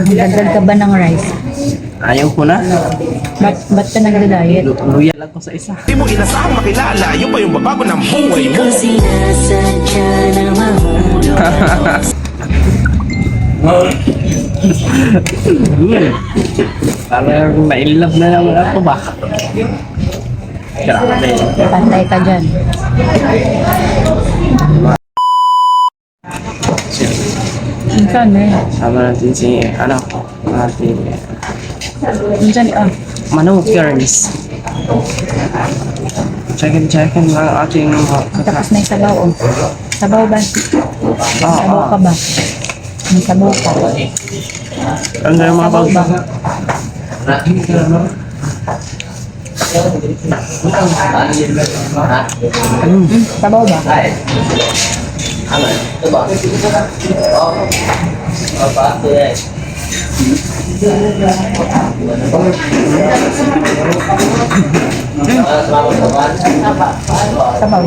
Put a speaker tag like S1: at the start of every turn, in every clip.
S1: Dagdag ka ba ng rice?
S2: Ayaw ko na.
S1: Ba't ka nagda-diet?
S2: Loyal ako sa isa.
S3: Di mo inasahang makilala, yun pa yung babago ng buhay mo.
S2: Parang na-inlove na naman ako ba? Grabe.
S1: Pantay ka dyan. Minsan eh.
S2: Sama natin si, ano, natin,
S1: Minsan
S2: Manu Girls. Check-in mga ating
S1: tapos na yung sabaw oh. Sabaw ba? Sabaw ka ba? May sabaw ka.
S2: Ano yung mga
S1: Sabaw ba? Sabaw ba? Sabaw.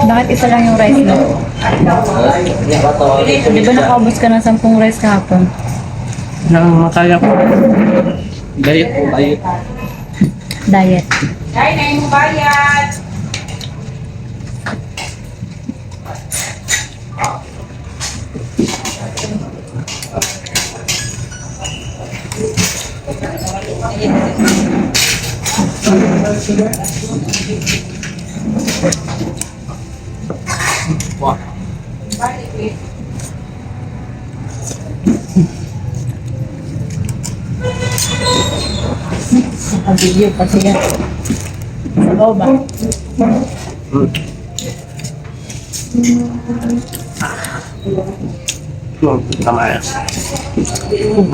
S1: Bakit isa lang yung rice mo? Di ba nakaubos ka ng 10 rice kahapon?
S2: Nang makaya ko. Diet po, diet.
S1: Diet.
S4: Ay, na yung bayad.
S2: Wah.
S1: Nakabigyo kasi yan. Sabaw ba?
S2: Tama yan.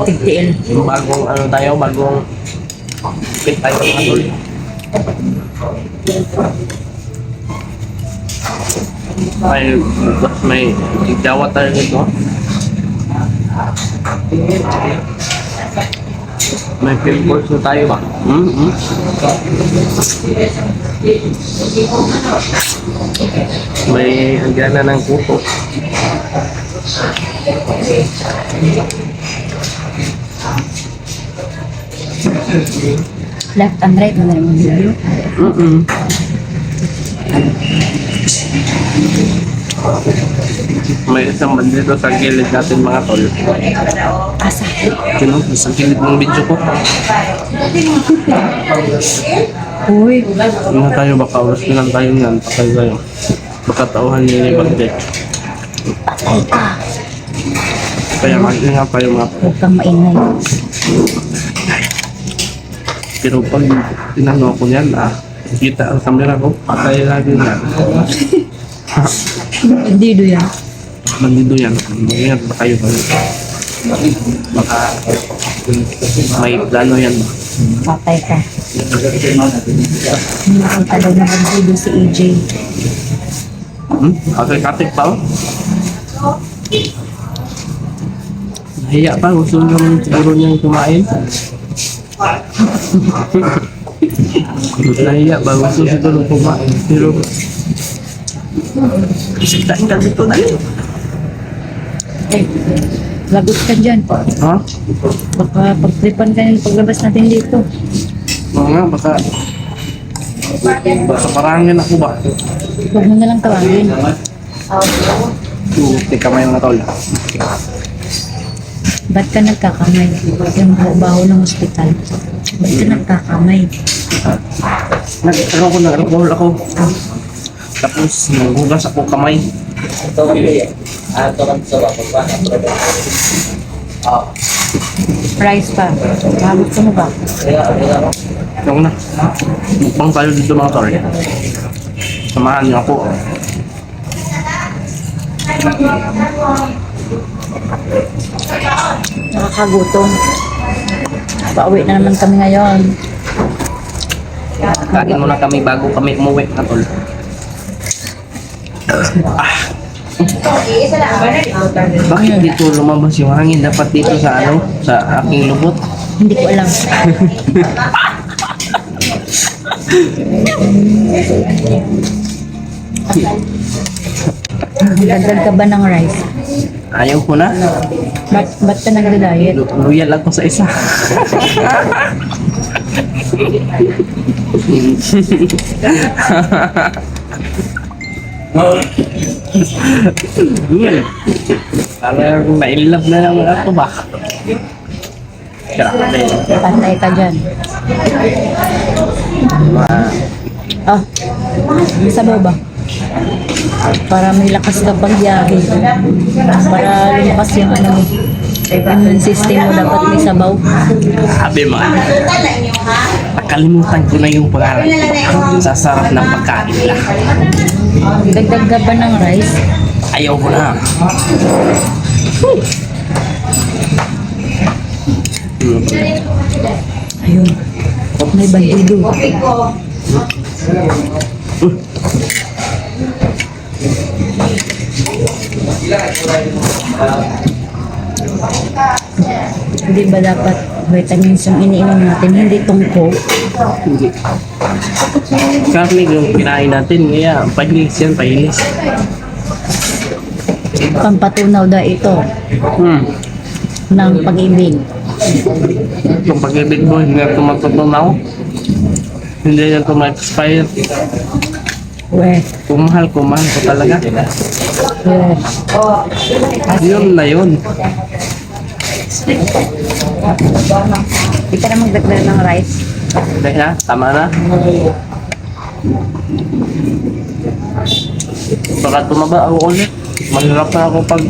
S1: Tigtiil.
S2: Bagong ano tayo, bagong fit tayo mga tol. May igdawa tayo dito. May pimples na tayo ba? May hangganan ng kuko.
S1: Left and right mo na naman video.
S2: May isang bandito sa gilid natin mga tol.
S1: Asa?
S2: Sino? Sa gilid ng video ko.
S1: Uy.
S2: Hindi tayo baka oras na lang tayo yan. Patay tayo. Baka tauhan niya yung bagdek.
S1: Patay ka.
S2: Kaya mag-ingat tayo mga tol.
S1: Huwag kang maingay.
S2: Pero pag tinanong ako niyan, kita ang camera ko, patay lagi yan.
S1: Hindi do yan.
S2: Bandido yan. Mag-ingat ba kayo ba? Baka may plano yan.
S1: Patay ka. Hindi nakita daw na mag-video si AJ.
S2: Katik pa oh. Nahiya pa, gusto naman siguro niyang kumain. Nahiya ba, gusto siguro kumain. Pero sitain ka dito na yun.
S1: Eh, lagot ka dyan.
S2: Ha?
S1: Baka pagtripan ka yung paglabas natin dito.
S2: Oo nga, baka parangin ako ba?
S1: Huwag mo na lang tawagin.
S2: Teka may mga tol.
S1: Ba't ka nagkakamay? Yung baho ng hospital. Ba't ka nagkakamay?
S2: Nag-alcohol ako. Tapos nanghugas ako kamay.
S1: Rice pa. Mahamot ka mo ba?
S2: Yung na. Mukbang tayo dito mga tol. Samahan niyo ako.
S1: Nakakagutom. Pauwi na naman kami ngayon.
S2: Kain muna kami bago kami umuwi na tol. Bakit dito lumabas yung hangin? Dapat dito sa ano? Sa aking lubot?
S1: Hindi ko alam. Dagdag ka ba ng rice?
S2: Ayaw ko na.
S1: Ba't ka nagda-diet?
S2: Loyal ako sa isa. Good. Parang na-inlove na naman ako ba? Grabe.
S1: Pantay ka dyan. Ah, may sabaw ba? Para may lakas ka pag biyahe. Para lumakas yung ano mo. Immune system mo dapat may sabaw.
S2: Sabi mo, nakalimutan ko na yung pangalan. Sa sarap ng pagkain lang.
S1: Dagdag ka ba ng rice?
S2: Ayaw ko na.
S1: Ayun. May bandido. Hindi ba dapat vitamins yung iniinom natin, hindi tungko?
S2: Hindi. Karne yung kinain natin, kaya pahilis yan, pahilis.
S1: Pampatunaw daw ito ng pag-ibig.
S2: Yung pag-ibig mo, hindi na tumatutunaw. Hindi na tuma-expire.
S1: Weh,
S2: Kung mahal ko talaga.
S1: weh.
S2: Yun na yun.
S1: Hindi ka na magdagdag ng rice.
S2: Dahil na, tama na. Baka tumaba ako ulit. Mahirap na ako pag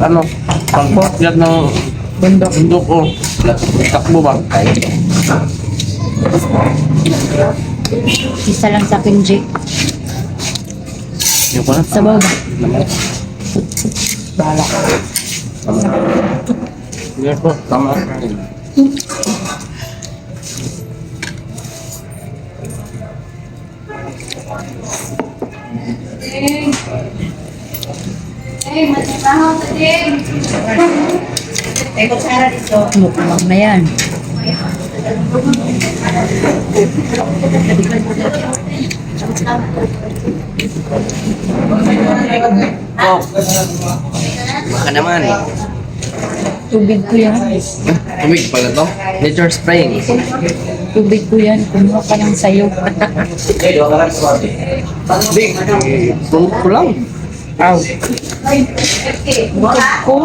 S2: pag-pokyat ng bundok ko. Takbo ba?
S1: Isa lang sa akin, Jake.
S2: Yung ko na.
S1: Sabaw ba? Bahala.
S2: Hindi ko, tama.
S1: Mukbang na yan.
S2: Oh, baka naman.
S1: Tubig ko yan.
S2: Tubig pala to. Nature spring.
S1: Tubig ko yan. Kumuha ka lang sa'yo.
S2: Big. Promote ko lang.
S1: Aw. Bukod ko.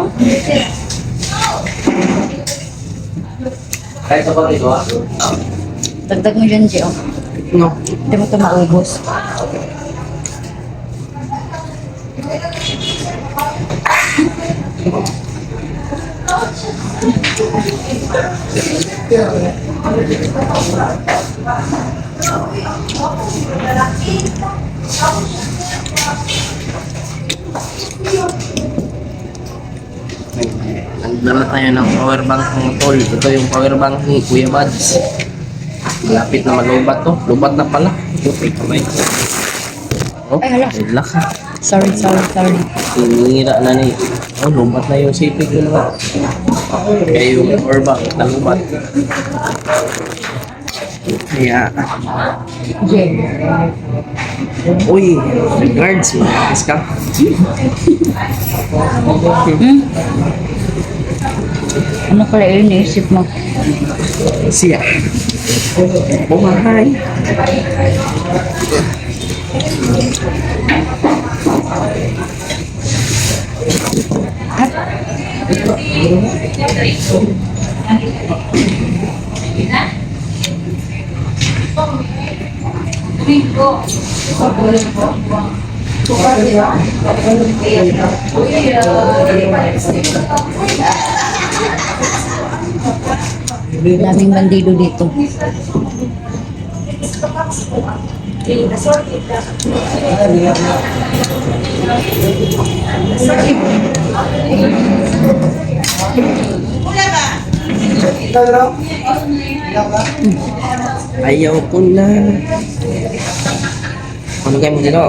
S1: Dagdag mo dyan, Gio.
S2: No.
S1: Hindi mo ito maubos.
S2: Nagdala tayo ng power bank ng tol. Ito yung power bank ni Kuya Mads. Malapit na malubat to. Lubat na pala. Okay, kamay. Oh,
S1: Ay, hala.
S2: ay laka.
S1: Sorry.
S2: Sinira na ni. Oh, lubat na yung sipig ko naman. Kaya yung power bank nalubat. Kaya,
S1: Jay.
S2: uy, guards, makas ka.
S1: Ano pala yun naisip mo?
S2: Siya. Bumahay.
S1: Daming bandido dito.
S2: Ayaw ko na. Ano kayo mo dito?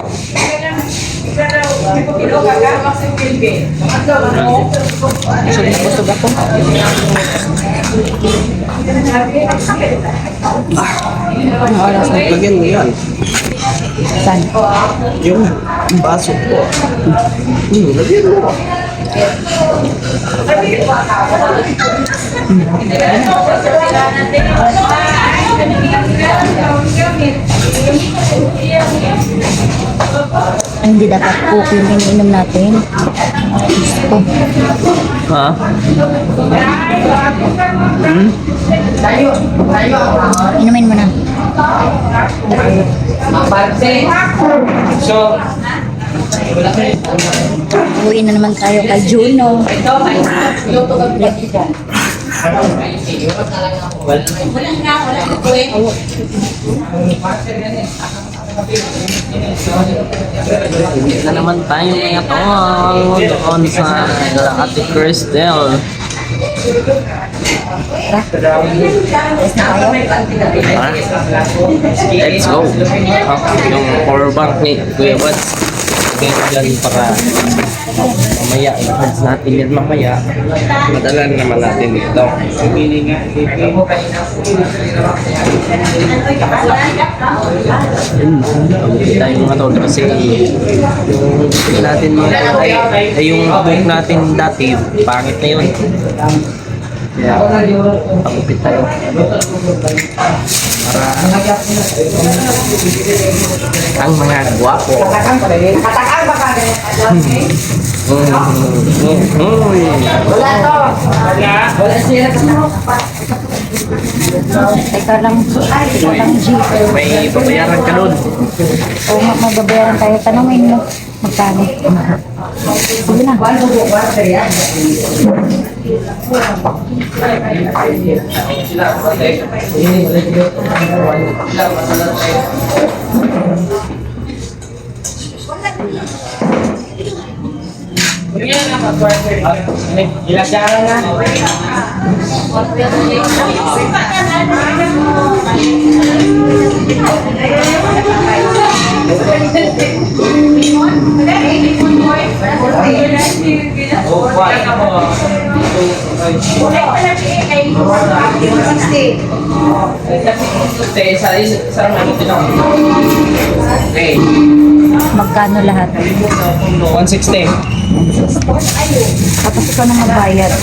S1: Busog ako. Anong oras na?
S2: Lagyan mo yan.
S1: Saan?
S2: Yung baso ko. Lagyan mo.
S1: Ay, hindi dapat coke yung iniinom natin. Gusto ko.
S2: Ha?
S1: Inumin mo na. Uwi na naman tayo kay Juno.
S2: Hindi na naman tayo mga tol. Doon sa Ate Cristel.
S1: Yes na tayo.
S2: Ha? Let's go. Yung power bank ni Kuya Wads. Kaya dyan para mamaya, i-charge natin yan mamaya. Madala naman natin dito. Hindi tayo mga tol kasi yung book natin ay yung book natin dati, pangit na yun. Kaya, pagupit tayo. Para ang mga gwapo.
S1: Teka lang, G.
S2: May babayaran ka doon.
S1: O magbabayaran tayo. Tanungin mo. Magkano? Sige na.
S2: Ilasaran na.
S1: Magkano lahat?
S2: 160.
S1: Tapos ikaw na magbayad.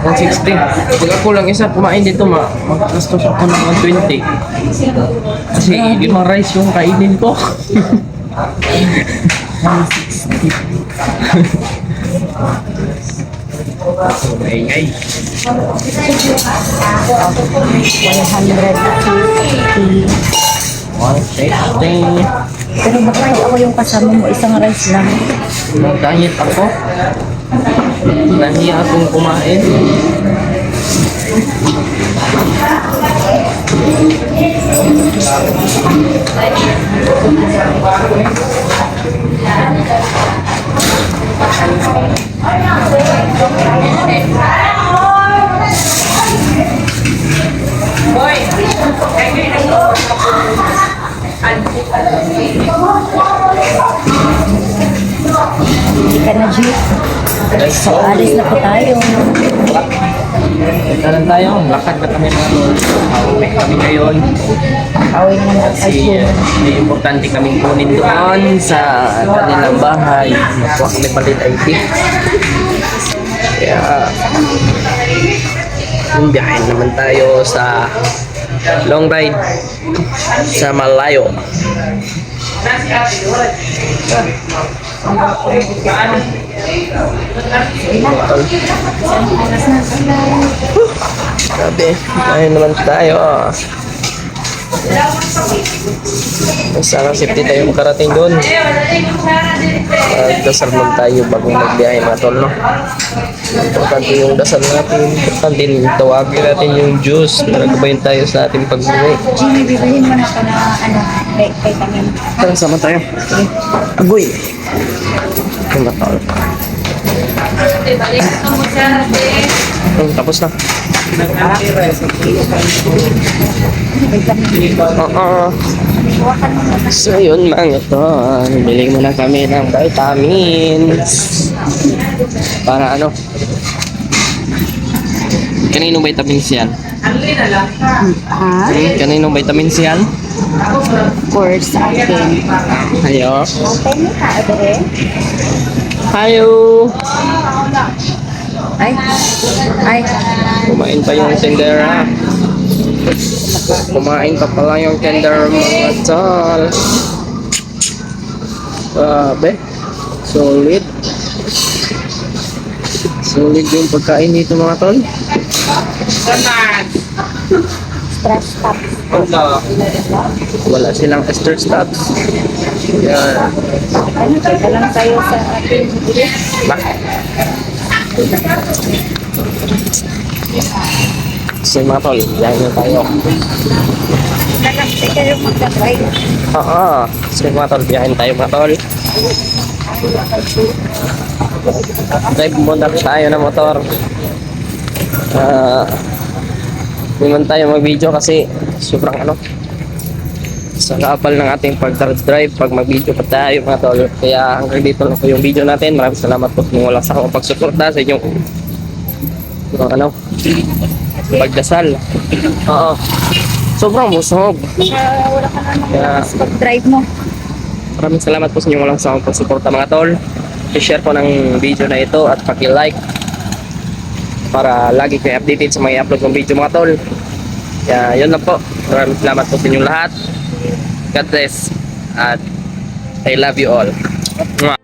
S2: 160. Pag ako lang isa kumain dito, magkastos ako ng 120. Kasi limang rice yung kainin ko. Maingay.
S1: 150.
S2: 160.
S1: Pero bakit ako yung kasama mo, isang rice lang.
S2: Nag-diet ako. Nahiya akong kumain.
S1: Hindi ka na, G. So, alis na po tayo.
S2: Ito lang tayo. Lakad na kami mga tol. Hawak kami ngayon.
S1: Away na naman
S2: Kasi
S1: tayo.
S2: may importante kaming kunin doon sa kanilang bahay. Nakuha kami palit ID. Kaya yung biyahe naman tayo sa long ride sa malayo. Grabe, biyahe naman tayo. Sana safety tayo makarating doon. Dasal lang tayo bago magbiyahe mga tol, no? Importante yung dasal natin. Importante din tawagin natin yung Diyos para gabayin tayo sa ating pag-uwi.
S1: Jimmy, bibilhin mo na ka na, kay kami.
S2: Tara, sama tayo. Agoy! Ito na tol. Tapos na. So yun mga tol, bili muna kami ng vitamins para ano, Kaninong vitamins yan?
S1: Ha?
S2: Kaninong vitamins yan?
S1: Of course, akin.
S2: Ayo.
S1: Open mo ka, Adore.
S2: Hayo.
S1: Ay. Ay.
S2: Kumain pa yung tendera. Kumain pa pala yung tender mga tol. Grabe. Solid. Solid yung pagkain nito mga tol.
S1: Stress top.
S2: Wala silang extra stops. Yan.
S1: Ano, teka lang tayo sa ating
S2: Ba? So mga tol, dahil na tayo.
S1: Teka yung magkakay.
S2: Oo. So mga tol, biyahin tayo mga tol. Drive muna tayo ng motor. Hindi man tayo mag-video kasi sobrang sa kapal ng ating pag-drive pag mag-video pa tayo mga tol. Kaya hanggang dito lang po yung video natin. Maraming salamat po kung walang sakong pagsuporta sa inyong pagdasal. Oo. Sobrang busog.
S1: Wala ka na
S2: Kaya
S1: pag-drive mo.
S2: maraming salamat po sa inyong walang sakong pagsuporta mga tol. I-share po ng video na ito at paki-like para lagi kayo updated sa mga i-upload ng video mga tol. Kaya yun lang po. Maraming salamat po sa inyong lahat. God bless. At I love you all. Mwah.